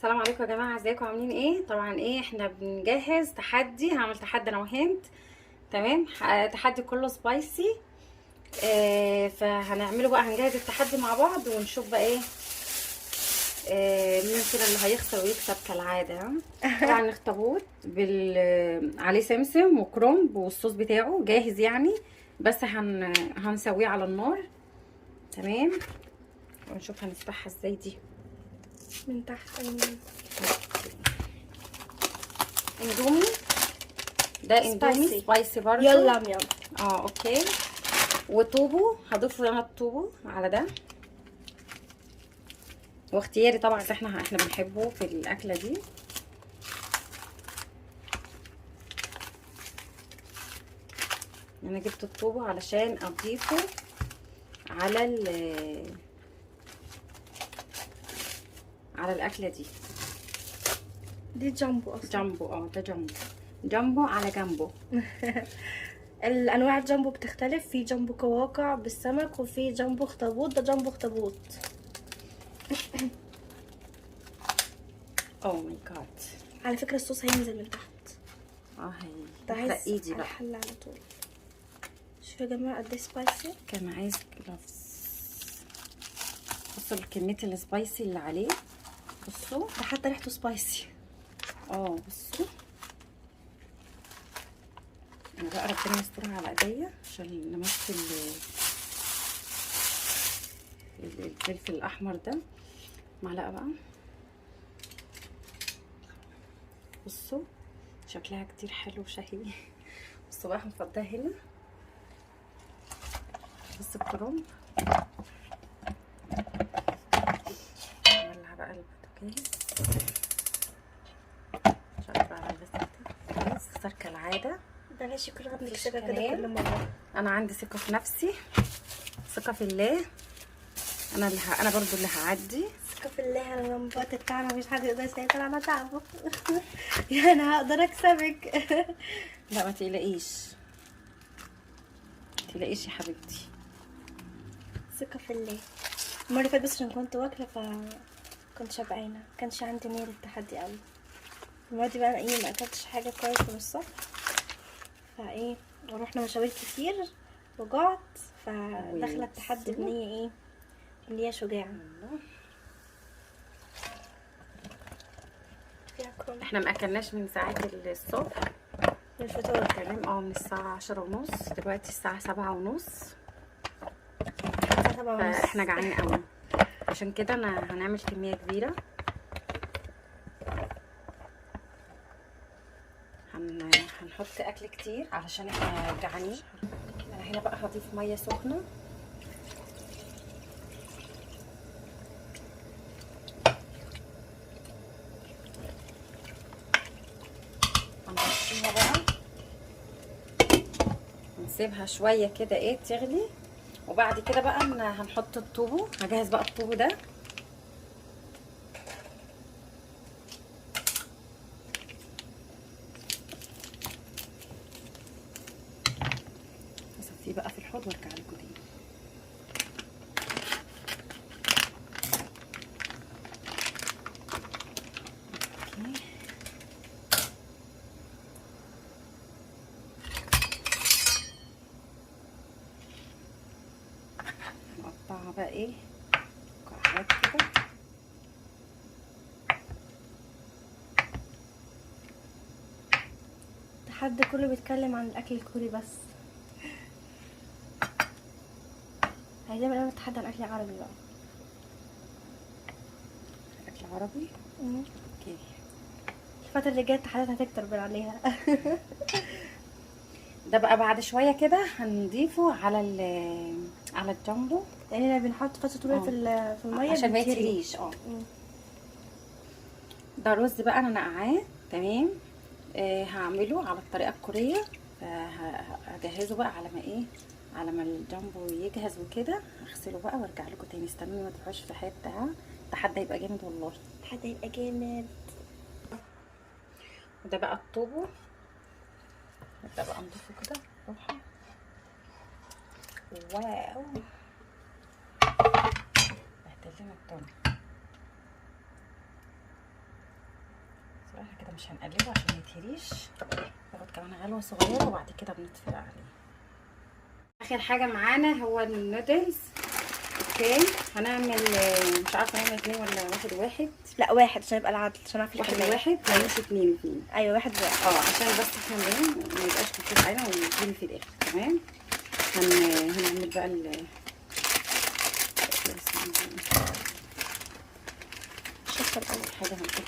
السلام عليكم يا جماعه، ازيكم عاملين ايه؟ طبعا احنا بنجهز تحدي. هعمل تحدي انا وهند. تمام. تحدي كله سبايسي. فهنعمله بقى، هنجهز التحدي مع بعض ونشوف بقى مين كده اللي هيخسر ويكسب كالعاده. طبعا اخطبوط عليه سمسم وكرنب والصوص بتاعه جاهز يعني، بس هنسويه على النار. تمام. ونشوف هنفتحها ازاي دي من تحت. اندومي. ده اندومي سبايسي برضو. يلا يلا. اوكي. وطوبو هضيف انا الطوبو على ده، واختياري طبعا، احنا بنحبه في الاكله دي. انا جبت الطوبو علشان اضيفه على الاكله دي. دي جامبو اصلا. جامبو. ده جامبو على جامبو. الانواع الجامبو بتختلف، في جامبو قواقع بالسمك وفي جامبو اخطبوط. ده جامبو اخطبوط. اوه ماي جاد. على فكره الصوص هينزل من تحت. ده عايز ايدي بقى الحل على طول. شوفوا يا جماعه قد ايه سبايسي. كان عايز جلافز. بصوا كميه السبايسي اللي عليه، بصوا ده حتى ريحته سبايسي. بصوا. انا بقى ربنا يسترها على ايديا عشان نمثل الفلفل الاحمر ده. معلقه بقى. بصوا شكلها كتير حلو وشهي. بصوا بقى هنفضها هنا. بصوا الكرنب. نولع بقى البوتاجاز. شغل على البوتاجاز. خسر كالعاده. بلاش كلنا بنكسبها كده كل مره. انا عندي ثقه في نفسي، ثقه في الله. انا برضو اللي هعدي. ثقه في الله. انا لما وقت التعب مفيش حد يقدر يسيطر على تعبه. يعني انا هقدر اكسبك. لا ما تقلقيش يا حبيبتي. ثقه في الله. المره اللي فاتت بس عشان كنت واكله كنت شبعانه، مكانش عندي نية للتحدي قوي. المره دي بقى ما اكلتش حاجه كويسه من الصبح، ورحنا مشاوير كتير وجعت، فداخله التحدي بنيه اللي هي شجاعه. احنا ما اكلناش من ساعه الصبح من الفطار. تمام. من الساعه 10:30، دلوقتي الساعه 7:30. فاحنا جعانين قوي، عشان كده هنعمل كميه كبيره. هنحط اكل كتير علشان احنا جعانين. انا هنا بقى هضيف ميه سخنه. هنغطيها بقى ونسيبها شويه كده تغلي، وبعد كده بقى هنحط الطوبو. هجهز بقى الطوبو ده. هصفيه بقى في الحوض وارجع لكم تاني. نقطعها بقى مكعبات كده. التحدي كله بيتكلم عن الاكل الكوري بس. عايزين نعمل تحدي عن اكل عربي بقى. اكل عربي. اوكي. الفتره اللي جايه التحديات هتكتر عليها. ده بقى بعد شويه كده هنضيفه على الجامبو. يعني بنحط فتره طويله في الميه عشان ما يتهريش. ده رز بقى انا نقعاه. تمام. هعمله على الطريقه الكوريه. هجهزه بقى على ما الجامبو يجهز وكده. هغسله بقى وارجع لكم تاني. استنوني ما تروحوش في حته. التحدي هيبقى جامد والله. التحدي هيبقى جامد. وده بقى الطوبو. نبدا بقى نضيفه كده روحه. واو بهدلنا الدنيا. احنا كده مش هنقلبه عشان ما يتهريش، ناخد كمان غلوه صغيره وبعد كده بنطفي عليه. اخر حاجه معانا هو النودلز. اوكي هنعمل مش عارفه نعمل 2 ولا واحد. لا واحد عشان يبقى العدل، عشان اعرف واحد لا مش 2. ايوه واحد. عشان بس احنا ما يبقاش كتير علينا ونجيب في الاخر. تمام. هنعمل بقى شكرا. اول حاجه هنحط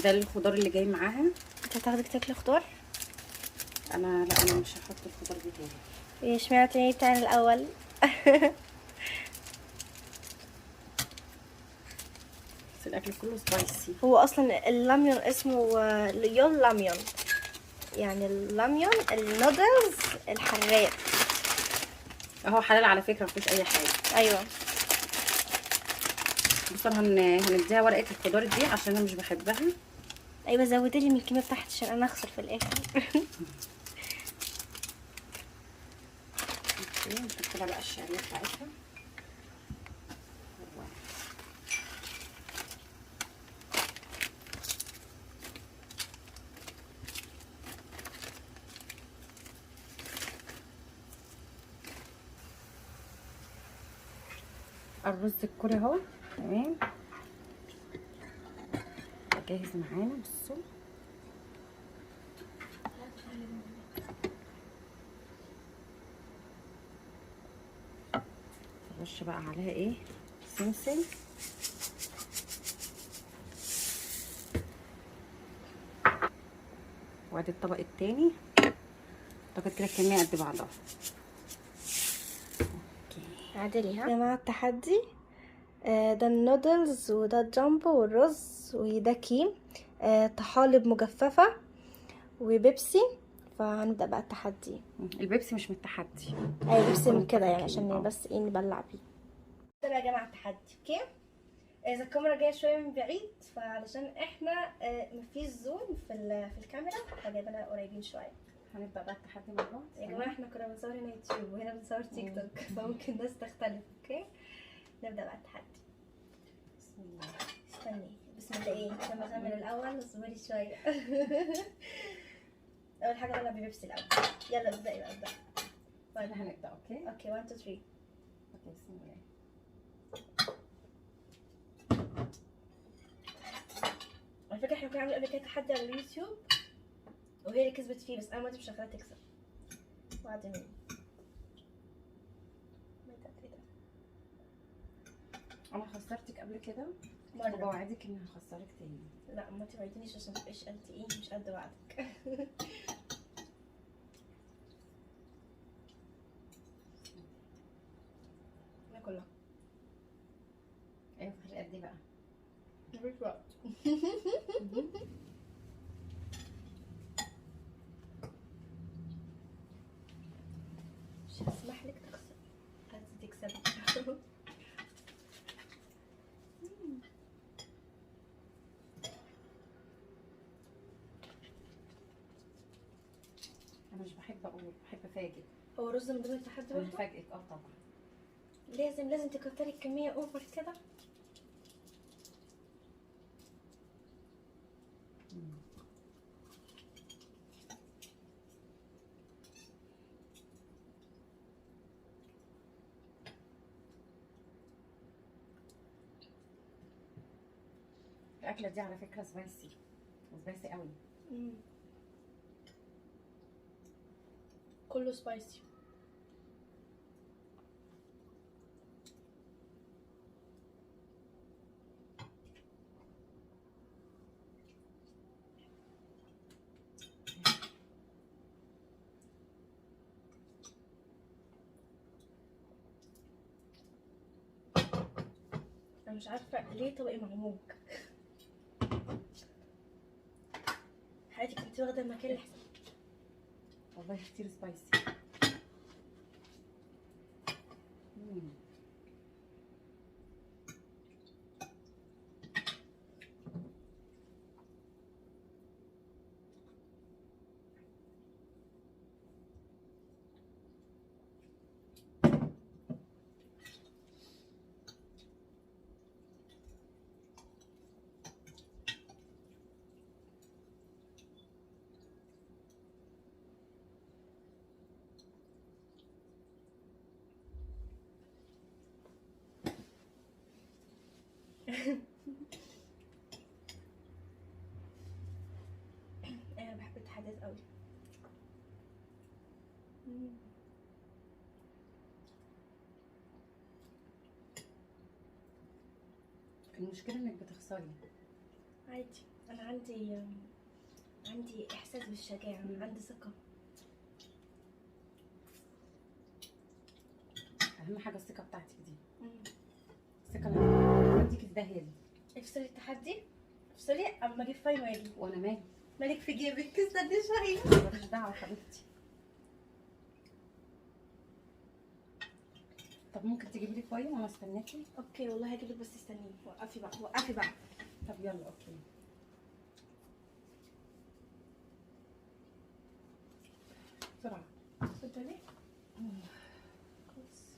ده الخضار اللي جاي معاها. انت هتاخدي تاكلي خضار؟ لا انا مش هحط الخضار بتاعي. ايه اشمعنى بتاعنا الاول؟ بس الاكل كله سبايسي. هو اصلا اللاميون اسمه ليون لاميون، يعني اللاميون النودلز الحراق. اهو حلال على فكره مفيش اي حاجه. ايوه. بس هنديها ورقه الخضار دي عشان انا مش بحبها. ايوه زودي لي من الكميه بتاعتي عشان انا اخسر في الاخر. نحط لها بقى الشعريه بتاعتها. الرز الكوري اهو. تمام جاهز معانا. بصوا نرش بقى عليها ايه سمسم. وادي الطبق التاني. اعتقد كده الكميه قد بعضها. عدلي ها يا جماعه التحدي. ده النودلز وده الجامبو والرز وده كيم، طحالب مجففه وبيبسي. فهنبدا بقى التحدي. البيبسي مش من التحدي. ايوه بيبسي من كده يعني عشان بس ايه نبلع بيه. ده يا جماعه التحدي. اوكي اذا الكاميرا جايه شويه من بعيد فعلشان احنا مفيش زوم في الكاميرا فجايبينها قريبين شويه. هنبدا بقى التحدي مع بعض. يا جماعه احنا كنا بنصور هنا يوتيوب وهنا بنصور تيك توك فممكن الناس تختلف. اوكي نبدا بقى التحدي. بسم الله. استني بسم الله ايه عشان مثلا من الاول اصبري شويه. اول حاجه بلعب بيبسي الاول. يلا ابدأي بقى ابدأي. احنا هنبدا. اوكي 1 2 3. اوكي بسم الله. على فكره احنا كنا عاملين قبل كده تحدي على اليوتيوب وهي اللي كسبت فيه، بس انا ما مش شغاله تكسب. وعد مين؟ انا خسرتك قبل كده مرة. وبوعدك اني هخسرك تاني. لا ما توعدنيش عشان متبقيش قد ايه مش قد وعدك. كلها. ايوه خلي قد ايه بقى؟ مفيش وقت. مش هسمح لك تخسر. عايزة تكسبي. انا مش بحب اقول، بحب افاجئ. هو رز من ضمن التحدي برضه؟ بفاجئك طبعا. لازم تكتري الكمية اوفر كده. الاكله دي على فكره سبايسي قوي. كله سبايسي. انا مش عارفه ليه طبقي معموج. حياتي كنت واخده المكان الاحسن. والله كتير سبايسي. انا بحب التحديات قوي. المشكله انك بتخسري. عادي، انا عندي احساس بالشجاعه، عندي ثقه. اهم حاجه الثقه بتاعتك دي. الثقه اللي عندك في ده هي. افصلي التحدي، افصلي اما اجيب فاين واجي. وانا مالي؟ مالك في جيبك، استني شويه. ماليش دعوه حبيبتي. طب ممكن تجيبي لي فاين وانا استناكي؟ اوكي والله هجيلك، بس استنيني. وقفي بقى، وقفي بقى. طب يلا اوكي. بسرعه. اتفضلي. كويس.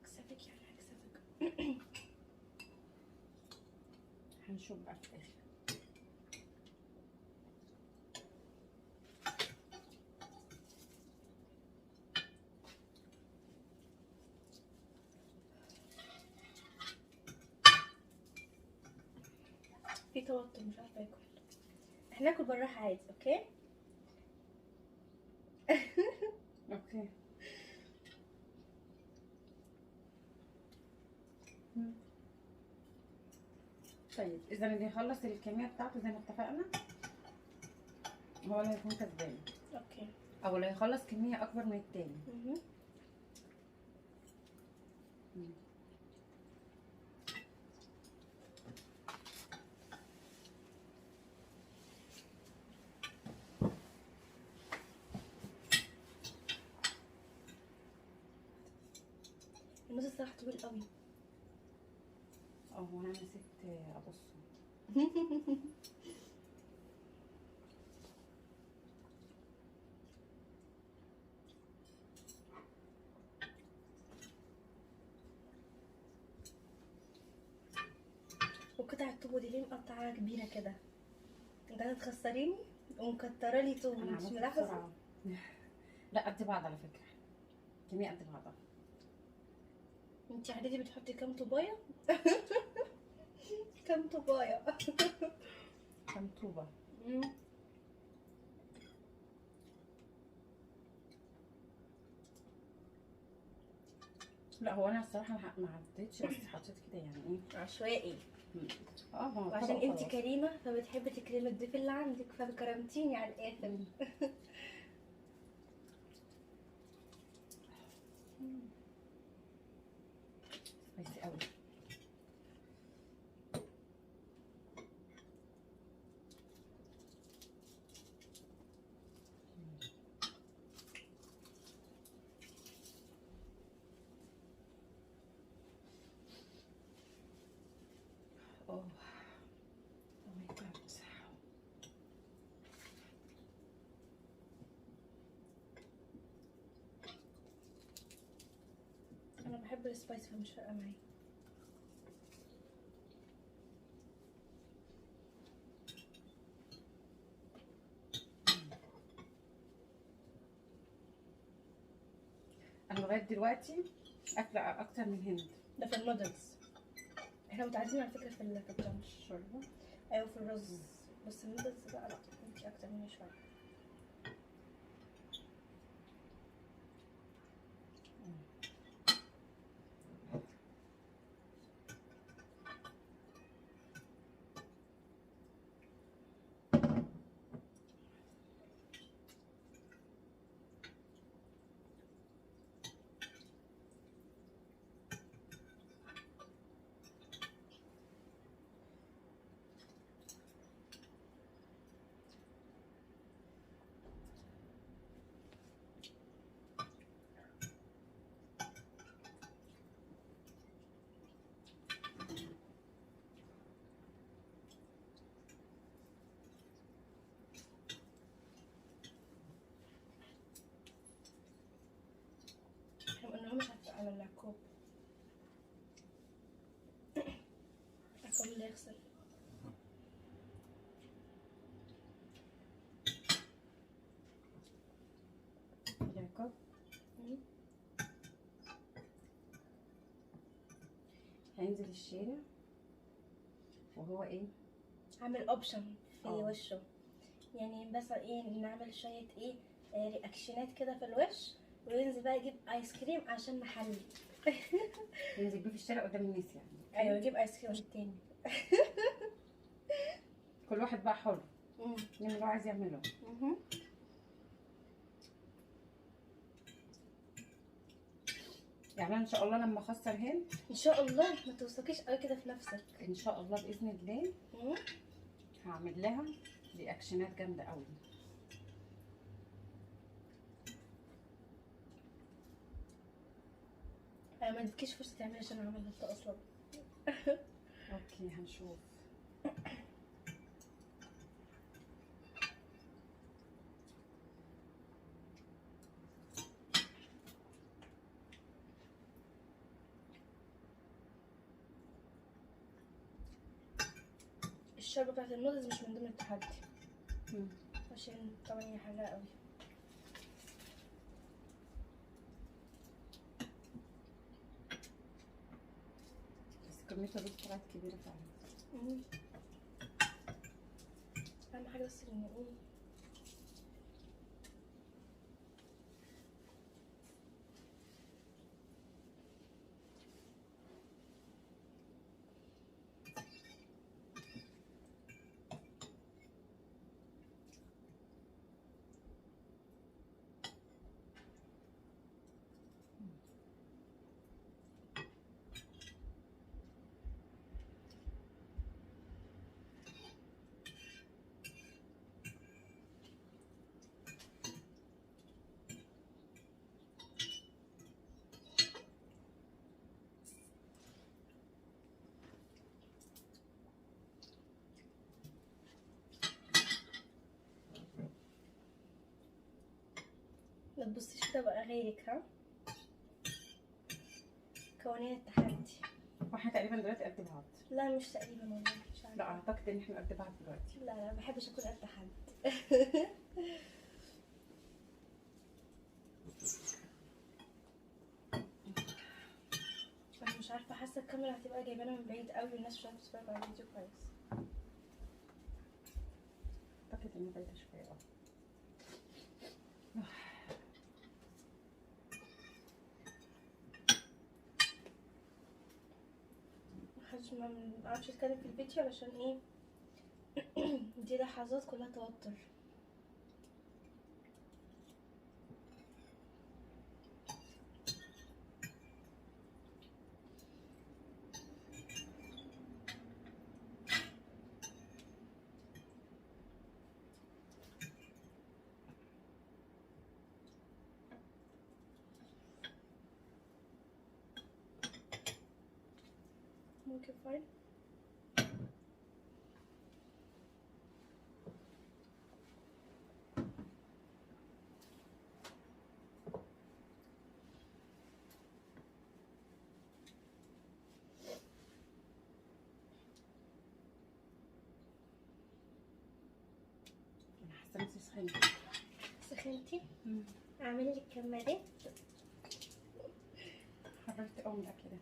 اكسبك يعني اكسبك. هنشوف بقى في الاخر. في توتر، مش عارفه اكل. احنا ناكل بالراحه عادي، اوكي؟ اوكي. طيب اذا اللي يخلص الكميه بتاعته زي ما اتفقنا هو اللي هيكون كسبان. اوكي. او اللي هيخلص كميه اكبر من التاني. النص الصراحه طويل قوي. اه وانا نسيت ابص. وقطع الطوب دي ليه مقطعه كبيره كده؟ انت هتخسريني ومكتره لي طوب، انا مش عملت ملاحظه؟ بسرعه. لا قد بعض على فكره. كميه قد بعضها. انت عادتي بتحطي كام طوبايه؟ كام طوبايه؟ كام طوبه؟ لا هو انا الصراحه ما عدتش بس حطيت كده يعني ايه عشوائي. اه هو وعشان طبق انت خلاص. كريمه فبتحبي تكرمي الضيف اللي عندك، فكرمتيني على الاخر. سبايسي قوي. اوه ماي جاد. انا بحب السبايس فمش فارقه معايا. انا لغايه دلوقتي اكله اكتر من هند. ده في النودلز. احنا متعادلين على فكره في الجنش. شوربه. ايوه في الرز. بس النودلز بقى لا، انت اكتر مني شويه. عملنا كوب. الكوب اللي يغسل. الكوب هينزل الشارع وهو ايه عامل اوبشن في اه. وشه، يعني مثلا ايه نعمل شويه ايه رياكشنات كده في الوش، وينزل بقى يجيب ايس كريم عشان نحلي. ينزل بيه في الشارع قدام الناس يعني. ايوه يجيب ايس كريم التاني. كل واحد بقى حر يعمل اللي هو عايز يعمله. يعني انا ان شاء الله لما اخسر هند ان شاء الله ما توثقيش قوي كده في نفسك. ان شاء الله باذن الله هعمل لها رياكشنات جامده قوي. ما اديتكيش فرصه تعملي عشان انا عملت اصلا. اوكي هنشوف. الشوربه بتاعت النودلز مش من ضمن التحدي عشان طبعا هي حاجه قوي. بس كميه الرز طلعت كبيره فعلا. اهم حاجه بس ان ايه ما تبصيش كده بقى غيرك. ها قوانين التحدي. واحنا تقريبا دلوقتي قد بعض. لا مش تقريبا والله مش عارفه. لا اعتقد ان احنا قد بعض دلوقتي. لا ما بحبش اكون قد حد. انا مش عارفه، حاسه الكاميرا هتبقى جايبانا من بعيد قوي والناس مش هتعرف تتفرج على الفيديو كويس. اعتقد ان بعيدة شويه. محدش ما عرفش يتكلم في الفيديو علشان ايه. دي لحظات كلها توتر. ممكن فاين. انا حاسه نفسي سخنت. سخنتي؟ اعملي لك كمادات. حررت قوي من الاكل ده.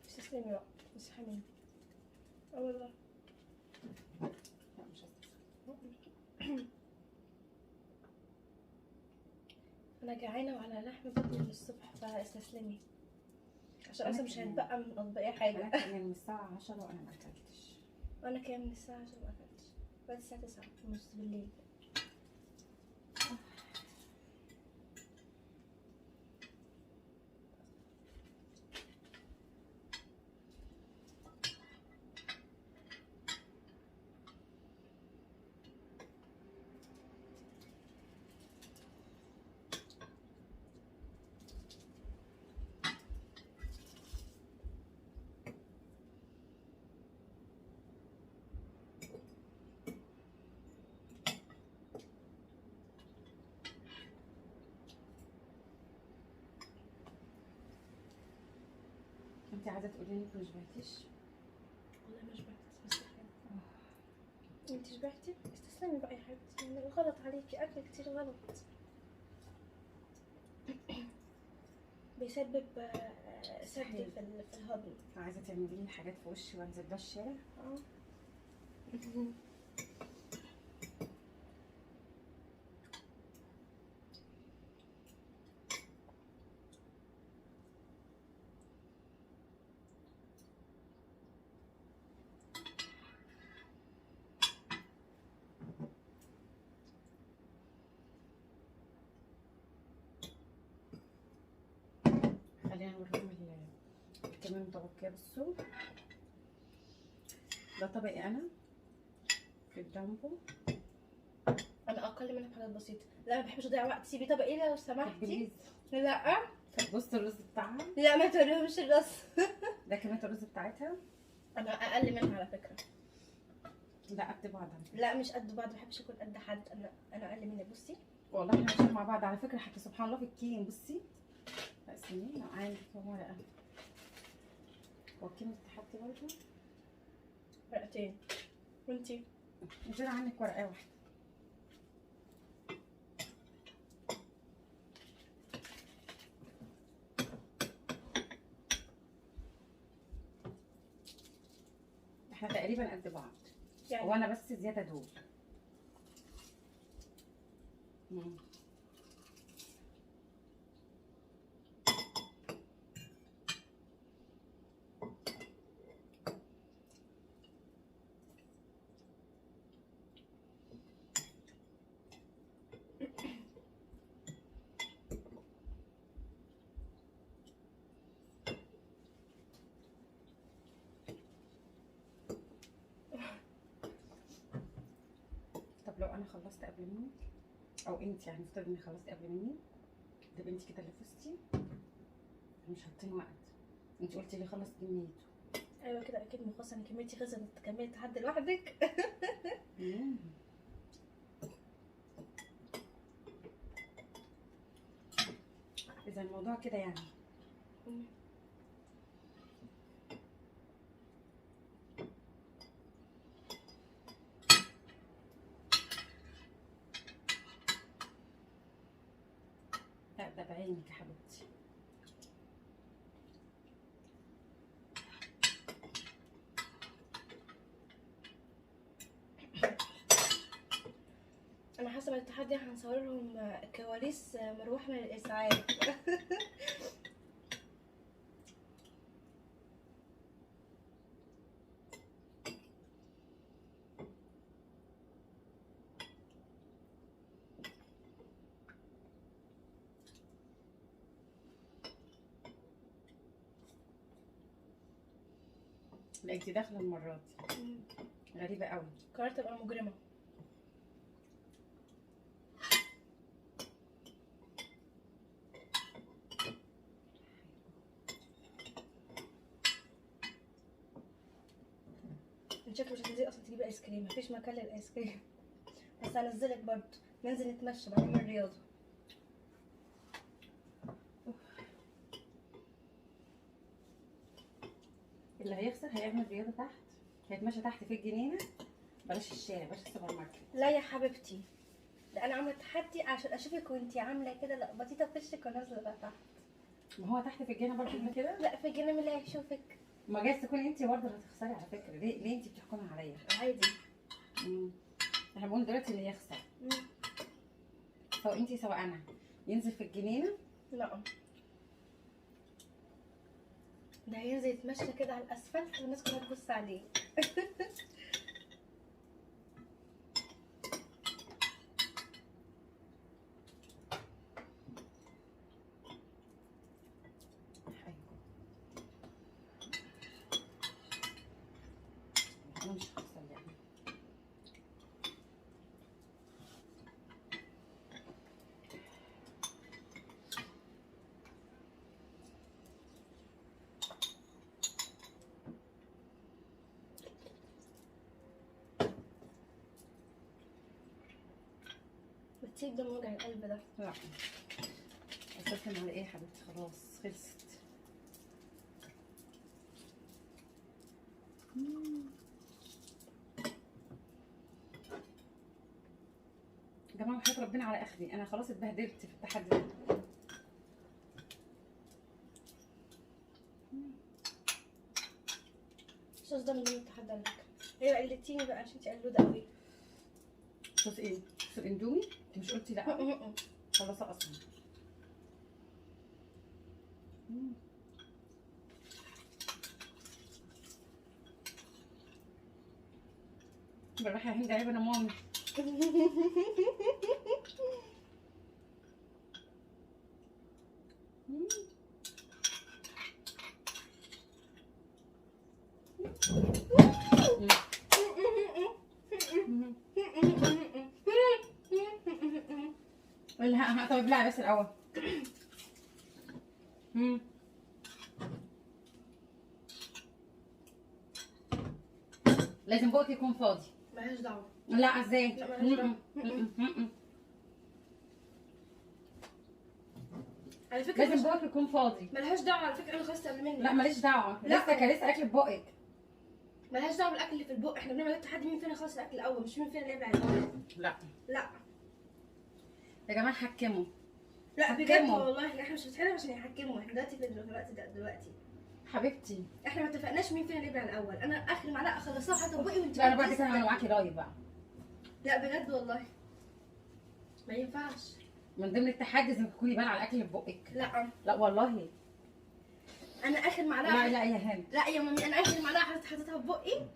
تسلمي بقى اسحبي. اه والله. لا مش هستسلم. انا جعانه وعلى لحم بطني من الصبح فاستسلمي عشان اصلا مش هيتبقى من اطباقي حاجه. انا كمان من الساعه 10 وانا ما اكلتش. وانا كمان من الساعه 10 ما اكلتش بعد الساعه 9:30 بالليل. انت عايزه تقولي انك مش شبعتيش؟ والله ما شبعت بس حلو. انت شبعتي؟ استسلمي بقى يا حبيبتي، يعني غلط عليكي، اكل كتير غلط. بيسبب سد في الهضم. عايزه تعملي لي حاجات في وشي وانزل بيها الشارع؟ اه. خلينا نوريهم الكمين المتبقيه. بصوا ده طبقي انا في الجامبو. انا اقل منها بحاجات بسيطه. لا ما بحبش اضيع وقت، سيبي طبقي لو سمحتي. بليز. لا طب بصوا الرز بتاعها. لا ما توريهمش الرز. ده كميه الرز بتاعتها. انا اقل منها على فكره. لا قد بعض على فكرة. لا مش قد بعض، ما بحبش اكون قد حد. انا اقل منك. بصي والله احنا ماشيين مع بعض على فكره، حتى سبحان الله في الكين. بصي اقسمي لو عندك كام ورقه. هو الكين تحطي برضه ورقتين وانتي نزل عنك ورقه واحده. احنا تقريبا قد بعض يعني. وانا بس زياده دول. طب لو انا خلصت قبل منك او انت، يعني افترض اني خلصت قبل مني، تبقى انت كده اللي فزتي. مش حاطين وقت. انت قلتي لي خلص كميته. ايوه كده اكيد مخصص. انا كميتي خلصت، كمية حد لوحدك. اذا الموضوع كده يعني. لا ده بعينك يا حبيبتي. انا حاسه بالتحدي هنصور لهم كواليس مروح من الاسعاف. لا انت داخله المره دي غريبه قوي. قررت ابقى مجرمه. انت شكلك مش هتنزلي اصلا تجيبي ايس كريم، مفيش مكان للايس كريم. بس هنزلك برضه، ننزل نتمشى بعد من الرياضه. اللي هيخسر هيعمل رياضه تحت، هيتمشى تحت في الجنينه. بلاش الشارع، بلاش السوبر ماركت. لا يا حبيبتي، ده انا عامله تحدي عشان اشوفك وانتي عامله كده لخبطيطه في وشك ونازله بقى تحت. ما هو تحت في الجنينه برضه كده. لا في الجنينه اللي هيشوفك. ما جايز تكوني انت برضه اللي هتخسري على فكره. ليه انت بتحكمي عليا؟ عادي. احنا بنقول دلوقتي اللي يخسر، سواء انت سواء انا، ينزل في الجنينه. لا ده هينزل يتمشى كده على الاسفلت والناس كلها تبص عليه. انا مش هخسر يعني. بتسيب دم وجع القلب ده. لا استسلم على ايه يا حبيبتي؟ خلاص خلصت. يا جماعه وحياة ربنا على اخري، انا خلاص اتبهدلت في التحدي ده. الصوص ده من ضمن التحدي على فكره. ايوه قلتيني بقى عشان انتي قلوده قوي. صوص ايه؟ صوص الاندومي؟ انت مش قلتي لا؟ خلاص اصلا. بالراحه يا هند، عيب انا مامي. لا طب ابلعي بس الاول. لازم بقك يكون فاضي. مالهاش دعوه. لا ازاي؟ لا مالهاش دعوه. على فكره لازم بقك يكون فاضي. مالهاش دعوه على فكره، انا خلصت قبل منك. لا ماليش دعوه، لا. لسه كان لسه اكل في بقك. مالهاش دعوه بالاكل اللي في البق، احنا بنعمل التحدي مين فينا خلص الاكل الاول، مش مين فينا يبلع الاول. لا لا يا جماعه حكموا. لا بجد حكموا. والله احنا مش بنتكلم عشان يحكموا، احنا دلوقتي في الوقت ده دلوقتي. حبيبتي احنا ما اتفقناش مين فينا يبلع الاول، انا اخر معلقه خلصتها حتى بقي وانت لا انا بعد كده هعمل معاكي لايف بقى. لا بجد والله ما ينفعش. من ضمن التحدي لازم تكوني بالعه على الاكل اللي في بقك. لا لا والله. انا اخر معلقه. لا لا يا هند. لا يا مامي انا اخر معلقه حطيتها في بقي.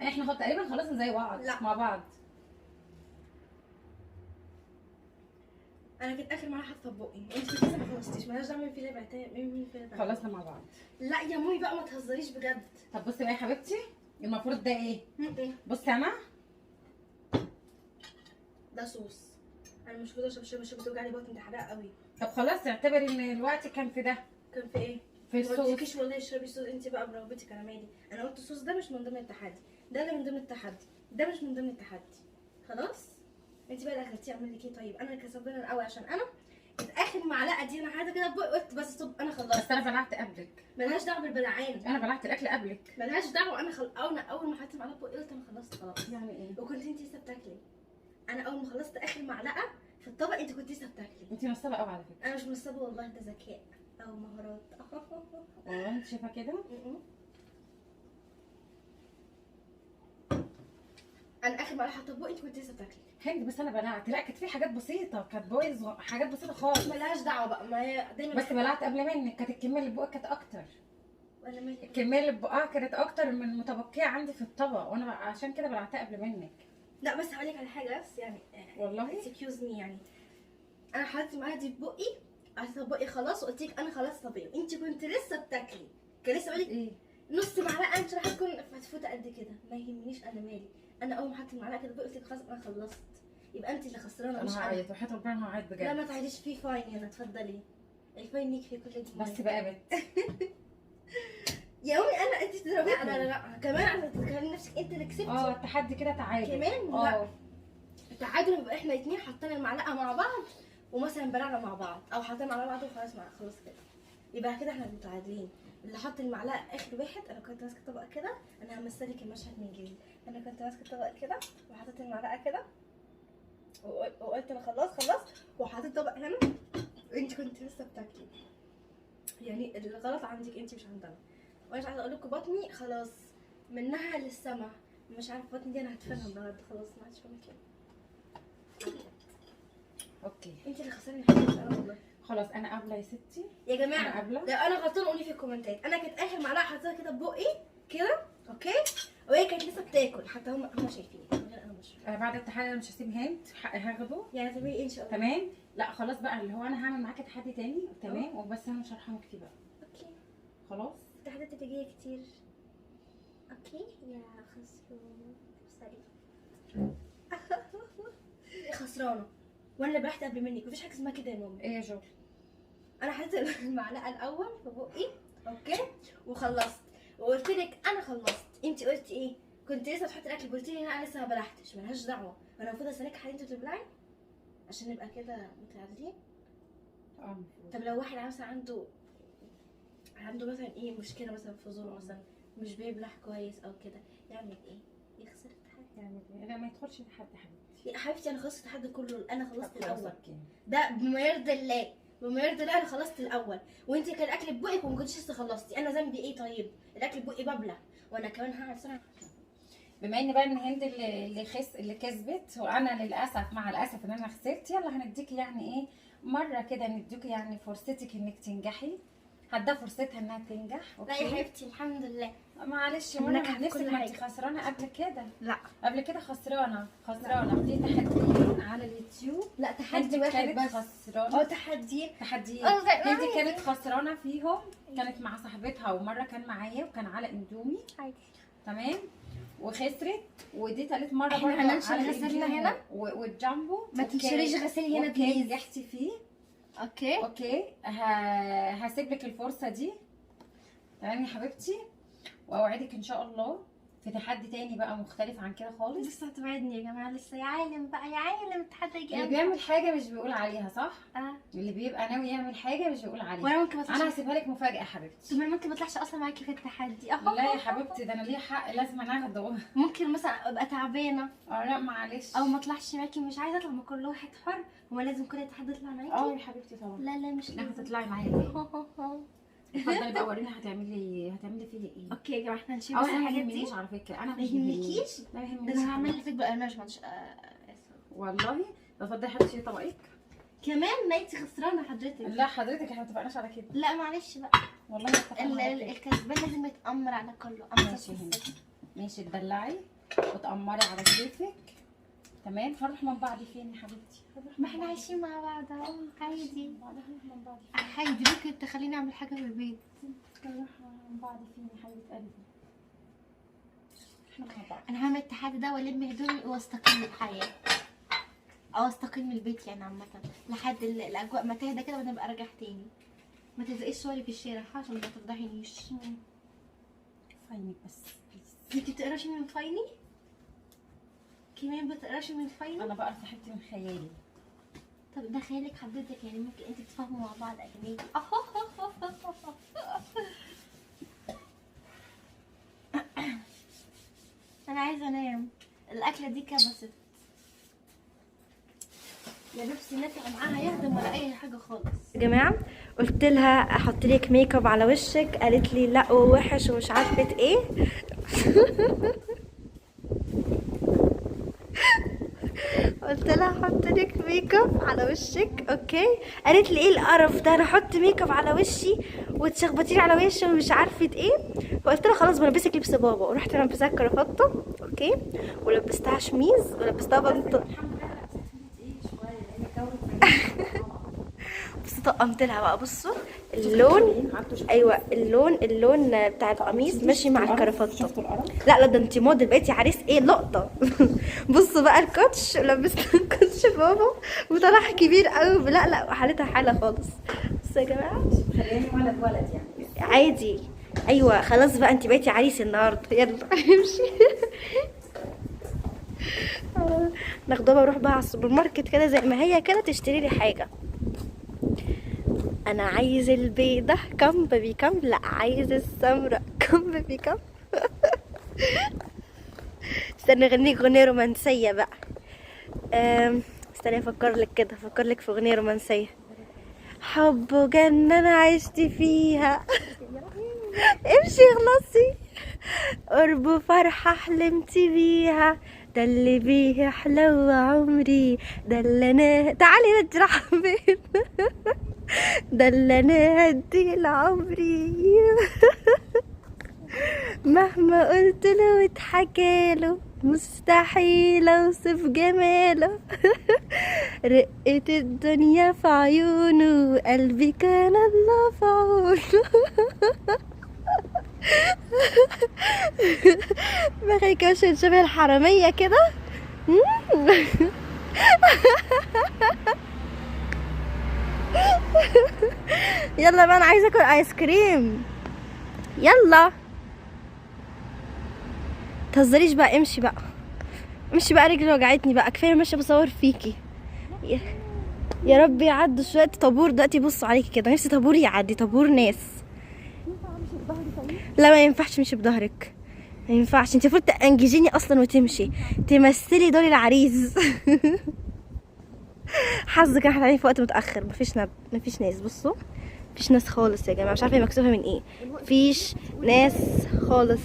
احنا تقريبا خلصنا زي بعض. لا. مع بعض. انا كنت اخر معلقه حاطه في بقي، انت كنت لسه ما خلصتيش، مالهاش دعوه مين فينا يبلع مين فينا يبلع. خلصنا مع بعض. لا يا مامي بقى ما تهزريش بجد. طب بصي بقى يا حبيبتي، المفروض ده ايه؟ بصي انا ده صوص. انا مش كده عشان بتوجعني بطني، ده حرقه قوي. طب خلاص اعتبري ان الوقت كان في ده. كان في ايه؟ في ما الصوص. قلتلكيش والله اشربي صوص انت بقى برغبتك، انا مالي. انا قلت الصوص ده مش من ضمن التحدي، ده اللي من ضمن التحدي، ده مش من ضمن التحدي. خلاص انت بقى اللي اخدتيه، اعمل لك ايه طيب؟ انا كسبانه الاول عشان انا كانت اخر معلقه دي انا حاطه كده في بقي، قلت بس طب انا خلصت. بس انا بلعت قبلك. ملهاش دعوه بالبلعان. انا بلعت الاكل قبلك. ملهاش دعوه، انا اول ما حطيت المعلقه في بقي قلت انا خلصت خلاص. يعني ايه؟ وكنت انت لسه بتاكلي. انا اول ما خلصت اخر معلقه في الطبق انت كنت لسه بتاكلي. انت نصابه قوي على فكره. انا مش نصابه والله، ده ذكاء او مهارات. والله انت شايفه كده؟ انا اخر معلقه حطيتها في بقي انت كنت لسه بتاكلي. هند بس انا بلعت، لا كانت في حاجات بسيطه، كانت بايظ حاجات بسيطه خالص. ملهاش دعوه بقى، ما هي دايما بس بلعت قبل منك، كانت الكميه اللي بقك كانت اكتر. ولا مالي. الكميه اللي بقها كانت اكتر من المتبقيه عندي في الطبق، وانا عشان كده بلعتها قبل منك. لا بس هقول لك على حاجه بس يعني. والله اكسكيوز مي يعني. انا حطيت المعلقه دي في بقي، حطيتها في بقي خلاص، وقلت لك انا خلاص طبيعي، انت كنت لسه بتاكلي، كان لسه بقول لك ايه؟ نص معلقه انت راح تكون فتفوته قد كده، ما يهمنيش انا مالي. انا اول ما حطيت المعلقه كده في بقي قلت لك خلاص انا خلصت، يبقى انت اللي خسرانه مش انا انا. هعيط وحياة ربنا انا هعيط بجد. لا ما تعيديش فيه فاين هنا، اتفضلي. الفاين ليك في كل دي. بس بقى بت يا امي انا انت تضربيني. لا لا لا كمان عشان تتكلمي نفسك انت اللي كسبتي. التحدي كده تعادل كمان لا. التعادل يبقى احنا اتنين حطينا المعلقه مع بعض ومثلا بلعنا مع بعض، او حطينا مع بعض وخلاص خلاص كده، يبقى كده احنا متعادلين. اللي حط المعلقه اخر واحد، انا كنت ماسكه الطبق كده، انا همثلك المشهد من جديد. انا كنت ماسكه الطبق كده وحطيت المعلقه كده وقلت انا خلاص وحطيت الطبق هنا، انت كنت لسه بتاكلي. يعني الغلط عندك انت مش عندنا. وانا مش عايزه اقول لكم بطني خلاص منها للسما، مش عارفه بطني دي انا هدفنها النهارده خلاص، ما عادش بعمل كده. اوكي انت اللي خسراني حاجه انا والله. خلاص انا قابله يا ستي. يا جماعه انا قابله. لو انا غلطانه قولي في الكومنتات. انا كانت اخر معلقه حطيتها كده ببقي كده اوكي، وهي كانت لسه بتاكل، حتى هم شايفين غير انا مش. انا بعد التحدي انا مش هسيب هند، حقي هاخده. يعني تعملي ايه ان شاء الله؟ تمام. لا خلاص بقى، اللي هو انا هعمل معاكي تحدي تاني تمام، وبس انا مش هرحمك فيه بقى. اوكي خلاص. التحديات بتجي كتير. اوكي يا خسرانه خسرانه، وانا اللي بلحت قبل منك، مفيش حاجه اسمها كده يا ماما. ايه يا جول؟ انا حطيت المعلقه الاول في بقي اوكي وخلصت، وقلت لك انا خلصت، انت قلتي ايه؟ كنت لسه بتحطي الاكل، قلت لي لا انا لسه ما بلحتش، ملهاش دعوه، انا المفروض اسالك حد انت بتبلعي عشان نبقى كده متعادلين. طب لو واحد مثلا عنده مثلا ايه مشكله مثلا في زوره مثلا، مش بيبلع كويس او كده، يعمل ايه؟ يخسر التحدي. يعني لا ما يدخلش لحد حبيبتي. يا حبيبتي انا خلصت التحدي كله، انا خلصت طب الاول. خلاص ده بما يرضي الله، بما يرضي الله انا خلصت الاول، وانت كان الاكل ببقك وما كنتش لسه خلصتي. انا ذنبي ايه طيب؟ الاكل ببقي ببلع وانا كمان هعمل سرعه. بما ان بقى ان هند اللي كسبت، وانا للاسف مع الاسف ان انا خسرت، يلا هنديكي يعني ايه مره كده، نديكي يعني فرصتك انك تنجحي، هديها فرصتها انها تنجح. لا يا حبيبتي الحمد لله. معلش مره من نفسك، ما انت خسرانه قبل كده. لا قبل كده خسرانه في تحديين على اليوتيوب. لا تحدي واحد كانت بس. خسرانه. تحديين. انت كانت خسرانه فيهم، كانت مع صاحبتها، ومره كان معايا وكان على اندومي عادي تمام، وخسرت. ودي تالت مره برضه احنا هننشر غسيلنا هنا والجامبو. ما تنشريش غسيل هنا بليز. نجحتي فيه. اوكي هسيب لك الفرصه دي تمام يا حبيبتي، واوعدك ان شاء الله في تحدي تاني بقى مختلف عن كده خالص. لسه هتوعدني يا جماعه؟ لسه يا عالم بقى، يا عالم التحدي يجي. اللي بيعمل حاجه مش بيقول عليها صح؟ اللي بيبقى ناوي يعمل حاجه مش بيقول عليها. وانا ممكن انا هسيبها لك مفاجاه يا حبيبتي. طب ممكن ما اطلعش اصلا معاكي في التحدي؟ لا يا حبيبتي، ده انا ليا حق لازم اخده. ممكن مثلا ابقى تعبانه لا معلش، او ما اطلعش معاكي، مش عايزه اطلع، ما كل واحد حر، هو لازم كل تحدي يطلع معاكي؟ يا حبيبتي طبعا. لا مش لا لازم. هتطلعي معايا ليه؟ اتفضلي بقى ورينا هتعملي فيا ايه. اوكي يا جماعه احنا هنشيل بس الحاجات ما دي. يهمنيش على فكره، انا ما يهمكيش؟ ما ده يهمنيش. انا هعمل لك بقى مش والله. اتفضلي حبيبتي طبقك كمان. ما انت خسرانه حضرتك. لا حضرتك احنا ما اتفقناش على كده. لا معلش بقى، والله ما اتفقنا على كده. الكسبان لازم يتأمر على كله. ماشي هنا، ماشي تدلعي وتأمري على كيفك تمام. هنروح من بعض فين يا حبيبتي؟ ما احنا عايشين مع بعض اهو عادي. هنروح من بعض عادي، ممكن تخليني اعمل حاجه في البيت. هنروح من بعض فين يا حبيبه قلبي؟ احنا مع بعض. انا هعمل التحدي ده والم هدومي واستقيل من الحياه، او استقيل من البيت يعني عامه، لحد الاجواء ما تهدى كده ونبقى ارجع تاني. ما تزقيش صوري في الشارع عشان ما تفضحنيش. فاينك بس. انتي بتقراشي من فايني؟ كمان بتقراشي من فايني؟ انا بقرا صاحبتي من خيالي. طب ده خيالك حضرتك، يعني ممكن انتوا تتفاهموا مع بعض اجنبي. انا عايزه انام، الاكله دي كبست يا نفسي، نافع معاها يهضم ولا اي حاجه خالص. يا جماعه قلت لها احط لك ميك اب على وشك، قالت لي لا ووحش ومش عارفه ايه. قلت لها احط لك ميك اب على وشك اوكي، قالت لي ايه القرف ده، انا احط ميك اب على وشي وتشخبطيلي على وشي ومش عارفه ايه. فقلت لها خلاص بلبسك لبس بابا، ورحت لبسها كرافته اوكي، ولبستها شميز ولبستها بنطلون. بس طقمت لها بقى، بصوا اللون، ايوه اللون بتاع القميص ماشي مع الكرافته. لا ده انت موديل بقيتي عريس ايه لقطه. بصوا بقى الكوتش، لبست الكوتش بابا وطلع كبير قوي. لا حالتها حاله خالص. بصوا يا جماعه خليني ولد يعني عادي. ايوه خلاص بقى انت بقيتي عريس النهارده، يلا امشي. ناخدها واروح بقى على السوبر ماركت كده زي ما هي كده، تشتري لي حاجه. انا عايز البيضه كم بيبي كم، لا عايز السمراء كم بيبي كم. استنى اغنيك اغنيه رومانسيه بقى. استنى افكر لك في اغنيه رومانسيه. حب جنة انا عشت فيها. امشي اخلصي. قرب فرحة حلمت بيها، ده اللي بيه حلو عمري، ده اللي انا تعالي نجرح بين. ده اللي انا هدي لعمري. مهما قلت له واتحكاله مستحيل اوصف جماله. رقة الدنيا في عيونه، قلبي كان الله في عونه. دماغي كوشن شبه الحرامية كده. يلا بقى انا عايزه اكل ايس كريم، يلا متهزريش بقى. امشي بقى رجلي وجعتني بقى، كفايه ماشيه بصور فيكي. يا رب يعدوا شويه طابور دلوقتي، بصوا عليكي كده، نفسي طابور يعدي، طابور ناس. لا ما ينفعش امشي بظهرك، ما ينفعش، انت المفروض تنجزيني اصلا وتمشي تمثلي دور العريس. حظك احنا طالعين في وقت متاخر، مفيش ناس. بصوا مفيش ناس خالص يا جماعه، مش عارفه هي مكسوفه من ايه. مفيش ناس خالص.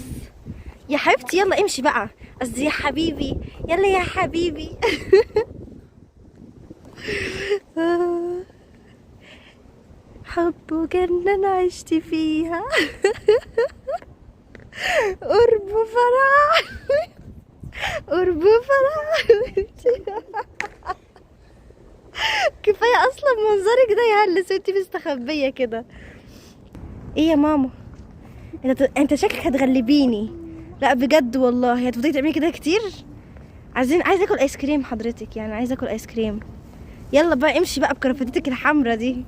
يا حبيبتي يلا امشي بقى، قصدي يا حبيبي، يلا يا حبيبي. حب جنة عشت فيها. قرب فرح، قرب فرح. كفايه اصلا منظرك ده يهلس وانتي مستخبيه كده. ايه يا ماما، انت شكلك هتغلبيني. لا بجد والله هتفضلي تعملي كده كتير. عايزه اكل ايس كريم حضرتك، يعني عايزه اكل ايس كريم. يلا بقى امشي بقى بكرافتتك الحمرا دي.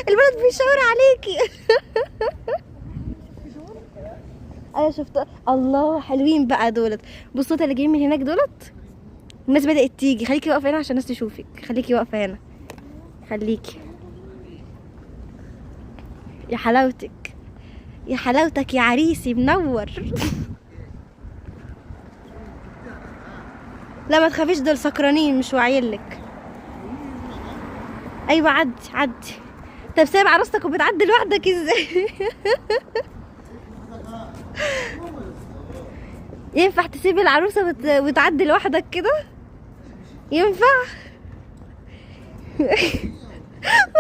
الولد بيشاور عليكي. ايوه شفت. الله حلوين بقى دولت. بصوا اللي جايين من هناك دولت. الناس بدأت تيجي. خليكي واقفه هنا عشان الناس تشوفك. خليكي واقفه هنا، خليكي. يا حلاوتك، يا حلاوتك يا عريسي منور. لا ما تخافيش، دول سكرانين مش واعيلك. ايوه عدي عدي. طب سايب عروستك وبتعدي لوحدك ازاي؟ ينفع تسيبي العروسه وتعدي لوحدك كده؟ ينفع؟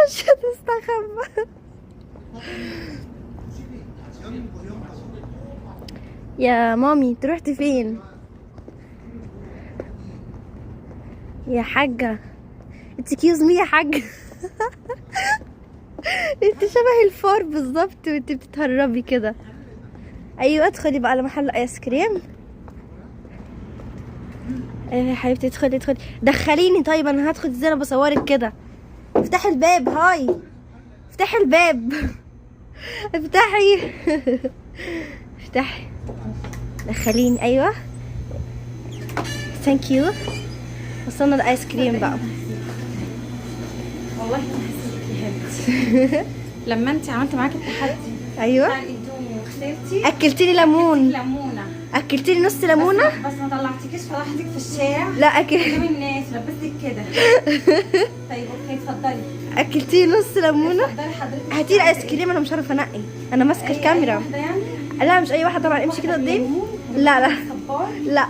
مش هتستخبى. يا مامي تروحتي فين يا حاجه؟ اكسكيوز مي يا حاجه. انت شبه الفار بالظبط وانت بتتهربي كده. ايوه ادخلي بقى على محل ايس كريم. ايوه يا حبيبتي ادخلي ادخلي. دخليني طيب، انا هدخل ازاي انا بصورك كده؟ افتحي الباب. هاي افتحي الباب. افتحي. افتحي دخليني. ايوه ثانك يو. وصلنا الايس كريم بقى. والله انا حسيت. لما انت عملت معاكي التحدي ايوه بتاع الاندومي وخسرتي، اكلتيني ليمون. ليمونه. اكلتيني نص ليمونه. بس ما طلعتكيش فضحتك في الشارع لا قدام الناس لبستك كده. طيب اوكي اتفضلي. اكلتيني نص ليمونه. اتفضلي حضرتك. هاتي لي ايس كريم، انا مش عارفه انقي، انا ماسكه الكاميرا. واحده يعني؟ لا مش اي واحده طبعا. امشي كده قدامي. لا لا صبار. لا.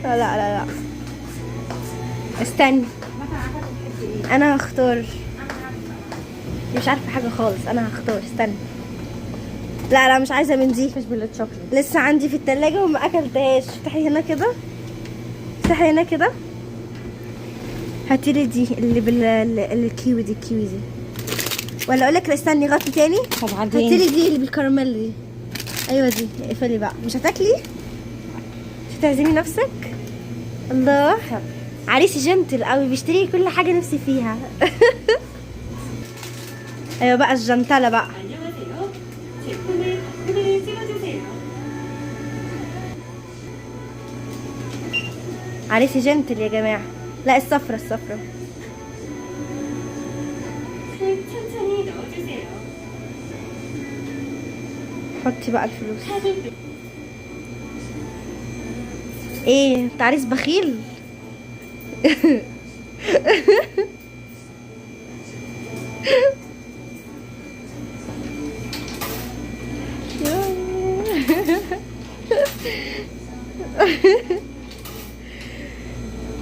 لا لا لا. استني مثلا عارفه بتحبي ايه؟ انا هختار. مش عارفه حاجه خالص، انا هختار. استني. لا لا مش عايزه من دي. مش بالشوكليت. لسه عندي في التلاجة وما اكلتهاش. افتحي هنا كده، افتحي هنا كده. هاتيلي دي اللي الكيوي دي. الكيوي دي ولا اقول لك استني غطي تاني. وبعدين هاتيلي دي اللي بالكراميل دي. ايوه دي. اقفلي بقى. مش هتاكلي؟ مش هتعزمي نفسك؟ الله عريسي جنتل قوي، بيشتري كل حاجه نفسي فيها. ايوه بقى الجنتله بقى. عريسي جنتل يا جماعه. لا الصفرة الصفرة. حطي بقى الفلوس. ايه انت عريس بخيل؟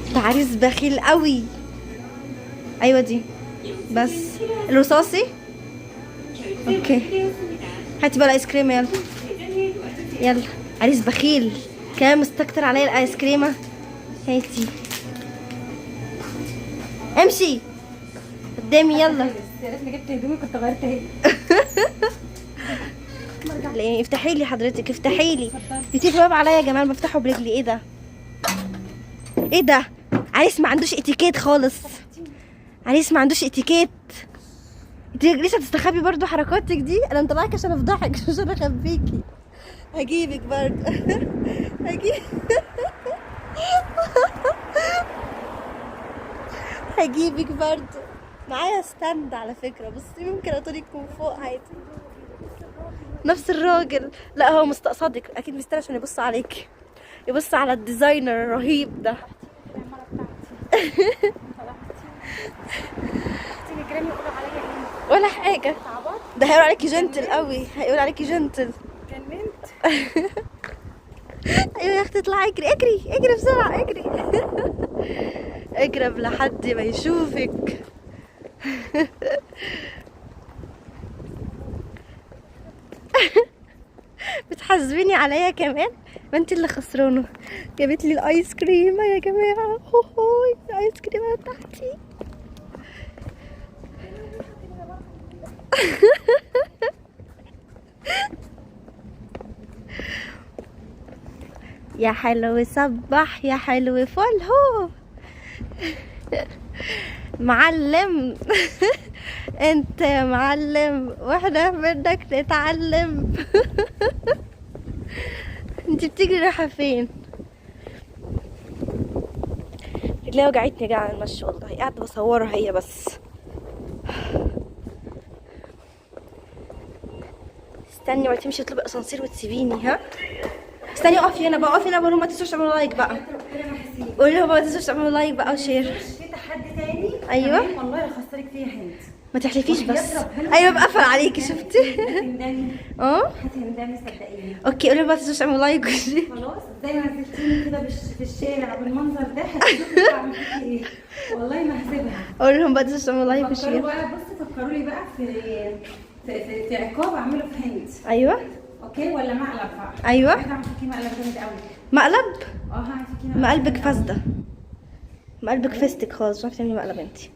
انت عريس بخيل قوي. ايوه دي بس الرصاصي. اوكي هاتي بقى الايس كريم. يلا يلا. عريس بخيل كان مستكتر عليا الايس كريمه. هاتي امشي قدامي يلا. يا ريتني جبت هدومي كنت غيرتها. ليه؟ افتحي لي حضرتك، افتحي لي. بتيجي باب عليا يا جماعه، بفتحه برجلي. ايه ده؟ ايه ده؟ عريس ما عندوش اتيكيت خالص. عريس ما عندوش اتيكيت. انت لسه تستخبي برضو حركاتك دي. انا مطلعك عشان افضحك مش عشان اخبيكي. هجيبك برضو. هجيبك برضو. معايا ستاند على فكره. بصي ممكن اطولك من فوق عادي. نفس الراجل. لا هو مستقصدك اكيد، مستني عشان يبص عليك، يبص على الديزاينر الرهيب ده. العمارة بتاعتي. اختي جيراني يقولوا عليا ولا حاجه، تعبان. ده هيقول عليكي جنتل قوي، هيقول عليكي جنتل. جننت. ايوه يا اختي اطلعي اجري اجري اجري بسرعه اجري. اجرب لحد ما يشوفك. بتحاسبيني عليا كمان؟ ما انت اللي خسرانه. جابت لي الايس كريم يا جماعه، هوي الايس كريم بتاعتي. يا حلو صبح يا حلو فل هو معلم. انت معلم واحنا منك نتعلم. انت بتجري رايحه فين؟ رجلي وجعتني يا جماعه المشي والله، قاعده بصورها هي بس. استني ولا تمشي تطلبي اسانسير وتسيبيني. ها استني اقفي هنا بقى، اقفي هنا، بقول لهم ما تنسوش تعملوا لايك بقى، قولي لهم ما تنسوش تعملوا لايك بقى وشير. في تحدي تاني. ايوه والله هخسرك فيها هند. ما تحلفيش بس. ايوه بقفل عليكي شفتي. هتندمي. اه هتندمي صدقيني. اوكي قولي لهم ما تنسوش تعملوا لايك وشير. خلاص زي ما نزلتيني كده في الشارع بالمنظر ده هتشوفي بعمل فيكي ايه. والله ما هسيبها. قولي لهم ما تنسوش تعملوا لايك فكروا وشير. بقى، بصي فكروا لي بقى في عقاب اعمله في هند. ايوه اوكي ولا مقلب بقى؟ ايوه هعمل فيكي مقلب جامد قوي. مقلب. هعمل فيكي مقلب. مقلبك فاسده، مقلبك فيستك خالص، مش عارفه تعملي مقلب انتي.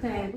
تمام.